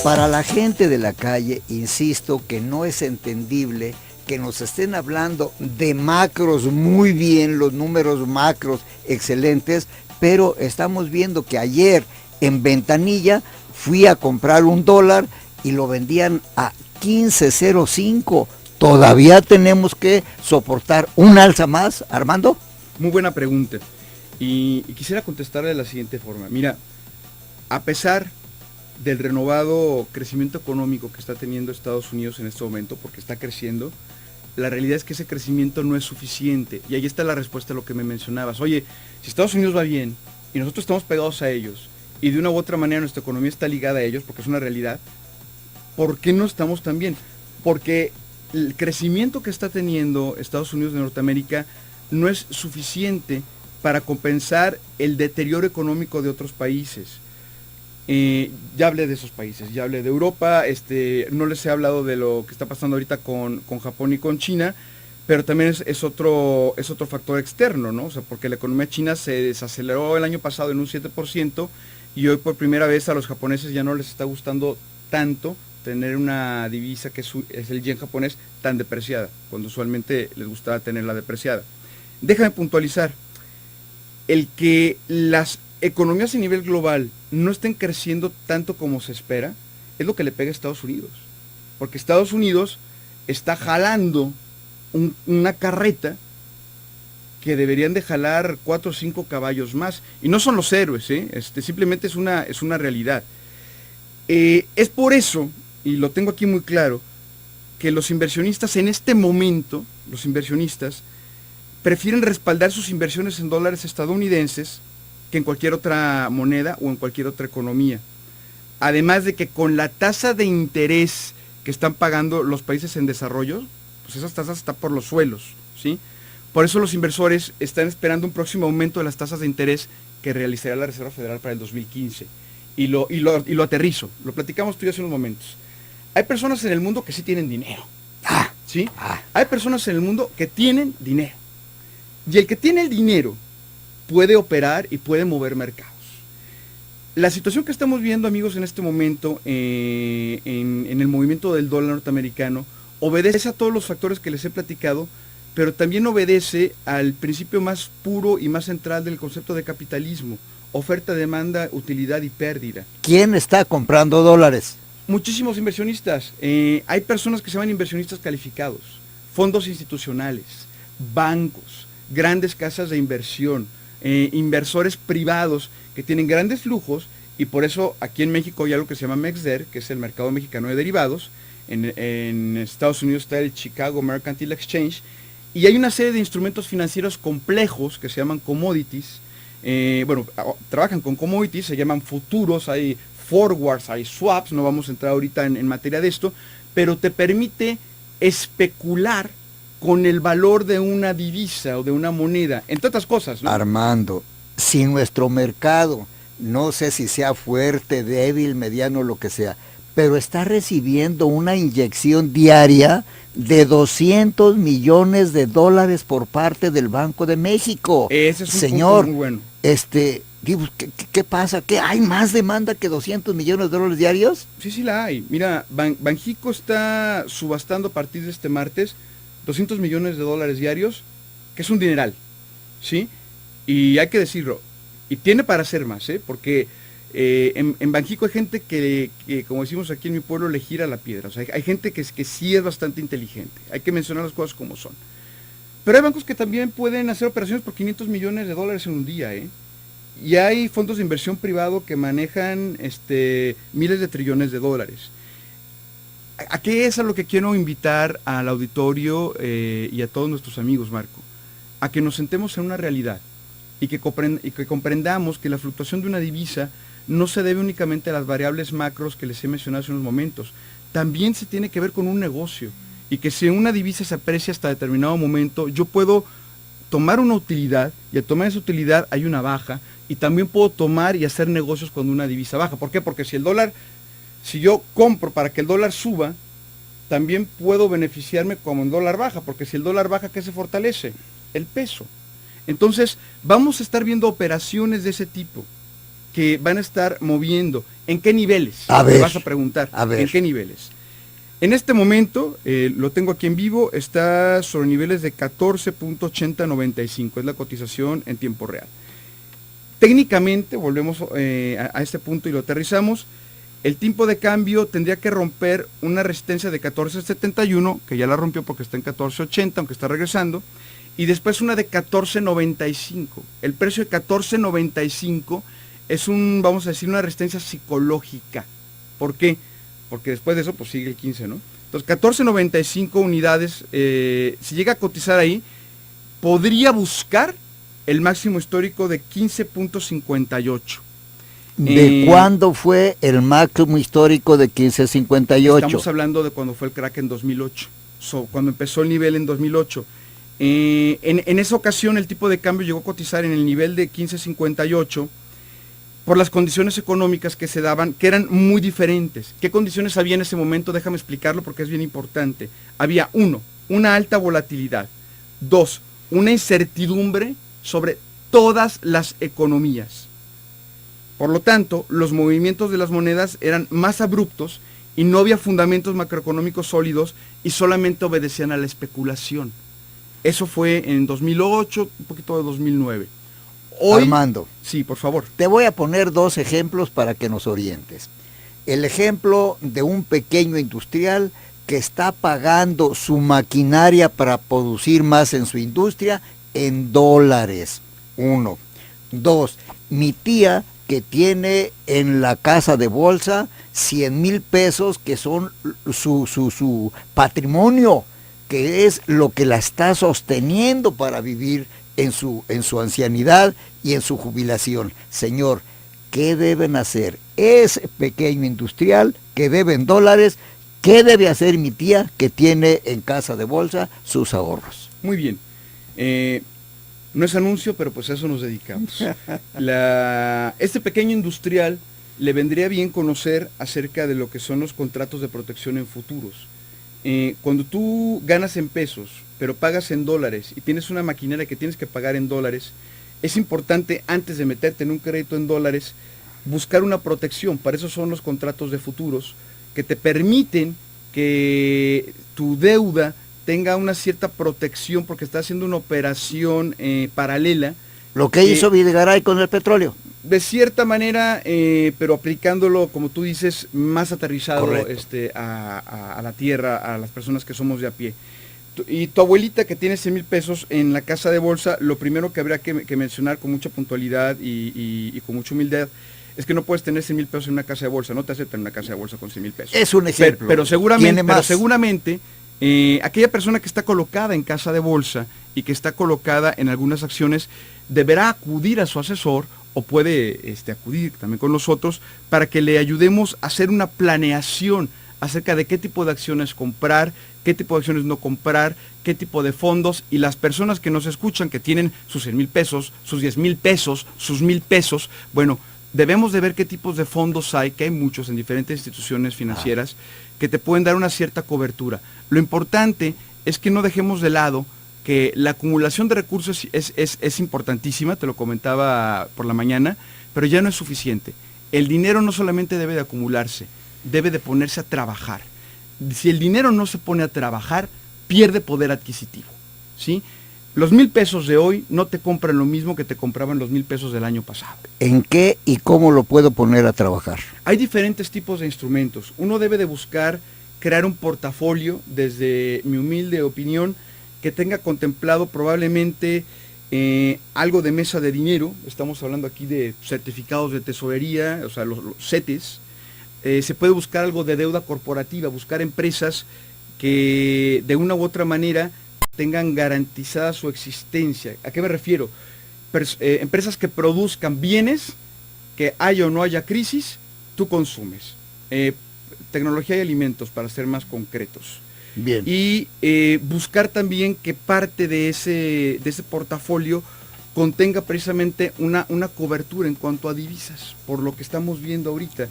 Para la gente de la calle, insisto que no es entendible que nos estén hablando de macros muy bien, los números macros excelentes, pero estamos viendo que ayer en Ventanilla fui a comprar $1 y lo vendían a 15.05. ¿Todavía tenemos que soportar un alza más, Armando? Muy buena pregunta. Y quisiera contestarle de la siguiente forma. Mira, a pesar del renovado crecimiento económico que está teniendo Estados Unidos en este momento, porque está creciendo, la realidad es que ese crecimiento no es suficiente. Y ahí está la respuesta a lo que me mencionabas. Oye, si Estados Unidos va bien y nosotros estamos pegados a ellos, y de una u otra manera nuestra economía está ligada a ellos, porque es una realidad, ¿por qué no estamos tan bien? Porque el crecimiento que está teniendo Estados Unidos de Norteamérica no es suficiente para compensar el deterioro económico de otros países. Ya hablé de esos países, ya hablé de Europa, no les he hablado de lo que está pasando ahorita con Japón y con China, pero también es otro factor externo, ¿no? O sea, porque la economía china se desaceleró el año pasado en un 7% y hoy por primera vez a los japoneses ya no les está gustando tanto tener una divisa que es el yen japonés tan depreciada, cuando usualmente les gustaba tenerla depreciada. Déjame puntualizar, el que las economías a nivel global no estén creciendo tanto como se espera, es lo que le pega a Estados Unidos. Porque Estados Unidos está jalando una carreta que deberían de jalar 4 o 5 caballos más. Y no son los héroes, simplemente es una realidad. Es por eso, y lo tengo aquí muy claro, que los inversionistas en este momento, los inversionistas, prefieren respaldar sus inversiones en dólares estadounidenses que en cualquier otra moneda o en cualquier otra economía. Además de que con la tasa de interés que están pagando los países en desarrollo, pues esas tasas están por los suelos, ¿sí? Por eso los inversores están esperando un próximo aumento de las tasas de interés que realizará la Reserva Federal para el 2015. Y lo aterrizo, lo platicamos tú y yo hace unos momentos. Hay personas en el mundo que sí tienen dinero, ¿sí? Hay personas en el mundo que tienen dinero. Y el que tiene el dinero puede operar y puede mover mercados. La situación que estamos viendo, amigos, en este momento en el movimiento del dólar norteamericano obedece a todos los factores que les he platicado, pero también obedece al principio más puro y más central del concepto de capitalismo: oferta, demanda, utilidad y pérdida. ¿Quién está comprando dólares? Muchísimos inversionistas. Hay personas que se llaman inversionistas calificados, fondos institucionales, bancos, grandes casas de inversión, inversores privados que tienen grandes flujos, y por eso aquí en México hay algo que se llama MEXDER, que es el mercado mexicano de derivados. En Estados Unidos está el Chicago Mercantile Exchange, y hay una serie de instrumentos financieros complejos que se llaman commodities. Trabajan con commodities, se llaman futuros, hay forwards, hay swaps, no vamos a entrar ahorita en materia de esto, pero te permite especular con el valor de una divisa o de una moneda, entre otras cosas, ¿no? Armando, si nuestro mercado, no sé si sea fuerte, débil, mediano, lo que sea, pero está recibiendo una inyección diaria de $200 millones por parte del Banco de México. Ese es un Señor, punto muy bueno. Digo, ¿qué pasa? ¿Qué hay más demanda que $200 millones diarios? Sí, la hay. Mira, Banxico está subastando a partir de este martes $200 millones diarios, que es un dineral, ¿sí? Y hay que decirlo, y tiene para hacer más, porque en Banxico hay gente que, como decimos aquí en mi pueblo, le gira la piedra. O sea, hay gente que sí es bastante inteligente. Hay que mencionar las cosas como son. Pero hay bancos que también pueden hacer operaciones por $500 millones en un día, Y hay fondos de inversión privado que manejan miles de trillones de dólares. ¿A qué es a lo que quiero invitar al auditorio y a todos nuestros amigos, Marco? A que nos sentemos en una realidad y que comprendamos que la fluctuación de una divisa no se debe únicamente a las variables macros que les he mencionado hace unos momentos. También se tiene que ver con un negocio, y que si una divisa se aprecia hasta determinado momento, yo puedo tomar una utilidad, y al tomar esa utilidad hay una baja, y también puedo tomar y hacer negocios cuando una divisa baja. ¿Por qué? Porque si yo compro para que el dólar suba, también puedo beneficiarme como el dólar baja, porque si el dólar baja, ¿qué se fortalece? El peso. Entonces, vamos a estar viendo operaciones de ese tipo que van a estar moviendo, ¿En qué niveles? A Me ver, vas a preguntar. a ver. ¿En qué niveles? En este momento, lo tengo aquí en vivo, está sobre niveles de 14.8095, es la cotización en tiempo real. Técnicamente, volvemos a este punto y lo aterrizamos, el tipo de cambio tendría que romper una resistencia de 14.71, que ya la rompió porque está en 14.80, aunque está regresando, y después una de 14.95. El precio de 14.95 es vamos a decir, una resistencia psicológica. ¿Por qué? Porque después de eso, pues sigue el 15, ¿no? Entonces, 14.95 unidades, si llega a cotizar ahí, podría buscar el máximo histórico de 15.58. ¿De cuándo fue el máximo histórico de 15.58? Estamos hablando de cuando fue el crack en 2008, cuando empezó el nivel en 2008. En esa ocasión el tipo de cambio llegó a cotizar en el nivel de 15.58 por las condiciones económicas que se daban, que eran muy diferentes. ¿Qué condiciones había en ese momento? Déjame explicarlo porque es bien importante. Había, 1, una alta volatilidad. 2, una incertidumbre sobre todas las economías. Por lo tanto, los movimientos de las monedas eran más abruptos y no había fundamentos macroeconómicos sólidos y solamente obedecían a la especulación. Eso fue en 2008, un poquito de 2009. Hoy, Armando. Sí, por favor. Te voy a poner 2 ejemplos para que nos orientes. El ejemplo de un pequeño industrial que está pagando su maquinaria para producir más en su industria en dólares. 1. 2. Mi tía que tiene en la casa de bolsa 100,000 pesos que son su patrimonio, que es lo que la está sosteniendo para vivir en su ancianidad y en su jubilación. Señor, ¿qué deben hacer ese pequeño industrial que debe en dólares? ¿Qué debe hacer mi tía que tiene en casa de bolsa sus ahorros? Muy bien. No es anuncio, pero pues a eso nos dedicamos. Este pequeño industrial le vendría bien conocer acerca de lo que son los contratos de protección en futuros. Cuando tú ganas en pesos, pero pagas en dólares y tienes una maquinaria que tienes que pagar en dólares, es importante, antes de meterte en un crédito en dólares, buscar una protección. Para eso son los contratos de futuros, que te permiten que tu deuda tenga una cierta protección porque está haciendo una operación paralela. Lo que hizo Videgaray con el petróleo. De cierta manera, pero aplicándolo, como tú dices, más aterrizado a la tierra, a las personas que somos de a pie. Y tu abuelita que tiene 100,000 pesos en la casa de bolsa, lo primero que habría que mencionar con mucha puntualidad y con mucha humildad es que no puedes tener 100,000 pesos en una casa de bolsa, no te aceptan en una casa de bolsa con 100,000 pesos. Es un ejemplo. Pero seguramente aquella persona que está colocada en casa de bolsa y que está colocada en algunas acciones deberá acudir a su asesor o puede acudir también con nosotros para que le ayudemos a hacer una planeación acerca de qué tipo de acciones comprar, qué tipo de acciones no comprar, qué tipo de fondos, y las personas que nos escuchan que tienen sus 100,000 pesos, sus 10,000 pesos, sus 1,000 pesos, bueno, debemos de ver qué tipos de fondos hay, que hay muchos en diferentes instituciones financieras que te pueden dar una cierta cobertura. Lo importante es que no dejemos de lado que la acumulación de recursos es importantísima, te lo comentaba por la mañana, pero ya no es suficiente. El dinero no solamente debe de acumularse, debe de ponerse a trabajar. Si el dinero no se pone a trabajar, pierde poder adquisitivo, ¿sí? Los 1,000 pesos de hoy no te compran lo mismo que te compraban los 1,000 pesos del año pasado. ¿En qué y cómo lo puedo poner a trabajar? Hay diferentes tipos de instrumentos. Uno debe de buscar crear un portafolio, desde mi humilde opinión, que tenga contemplado probablemente algo de mesa de dinero. Estamos hablando aquí de certificados de tesorería, o sea, los CETES. Se puede buscar algo de deuda corporativa, buscar empresas que de una u otra manera tengan garantizada su existencia. ¿A qué me refiero? Empresas que produzcan bienes que haya o no haya crisis, tú consumes. Tecnología y alimentos, para ser más concretos. Bien. Y buscar también que parte de ese portafolio contenga precisamente una cobertura en cuanto a divisas, por lo que estamos viendo ahorita.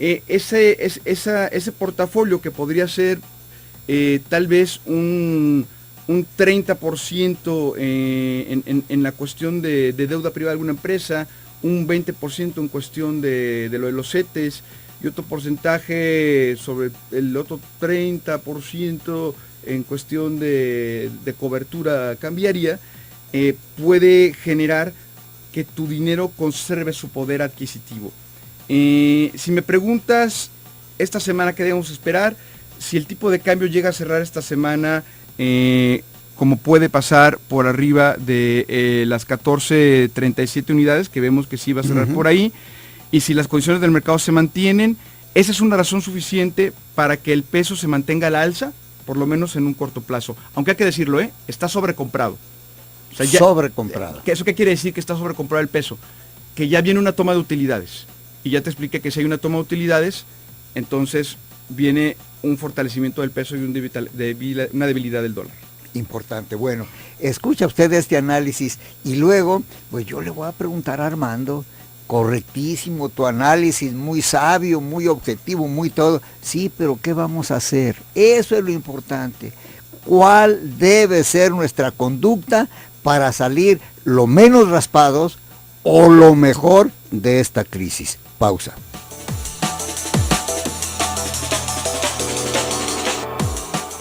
Ese portafolio que podría ser tal vez un 30% en la cuestión de deuda privada de alguna empresa, un 20% en cuestión de lo de los CETES y otro porcentaje sobre el otro 30% en cuestión de cobertura cambiaria, puede generar que tu dinero conserve su poder adquisitivo. Si me preguntas, esta semana qué debemos esperar, si el tipo de cambio llega a cerrar esta semana, como puede pasar por arriba de las 14.37 unidades, que vemos que sí va a cerrar por ahí, y si las condiciones del mercado se mantienen, esa es una razón suficiente para que el peso se mantenga a la alza, por lo menos en un corto plazo. Aunque hay que decirlo, está sobrecomprado. O sea, sobrecomprado. ¿Eso qué quiere decir que está sobrecomprado el peso? Que ya viene una toma de utilidades. Y ya te expliqué que si hay una toma de utilidades, entonces viene un fortalecimiento del peso y una debilidad del dólar. Importante. Bueno, escucha usted este análisis y luego, pues yo le voy a preguntar a Armando, correctísimo tu análisis, muy sabio, muy objetivo, muy todo. Sí, pero ¿qué vamos a hacer? Eso es lo importante. ¿Cuál debe ser nuestra conducta para salir lo menos raspados o lo mejor de esta crisis? Pausa.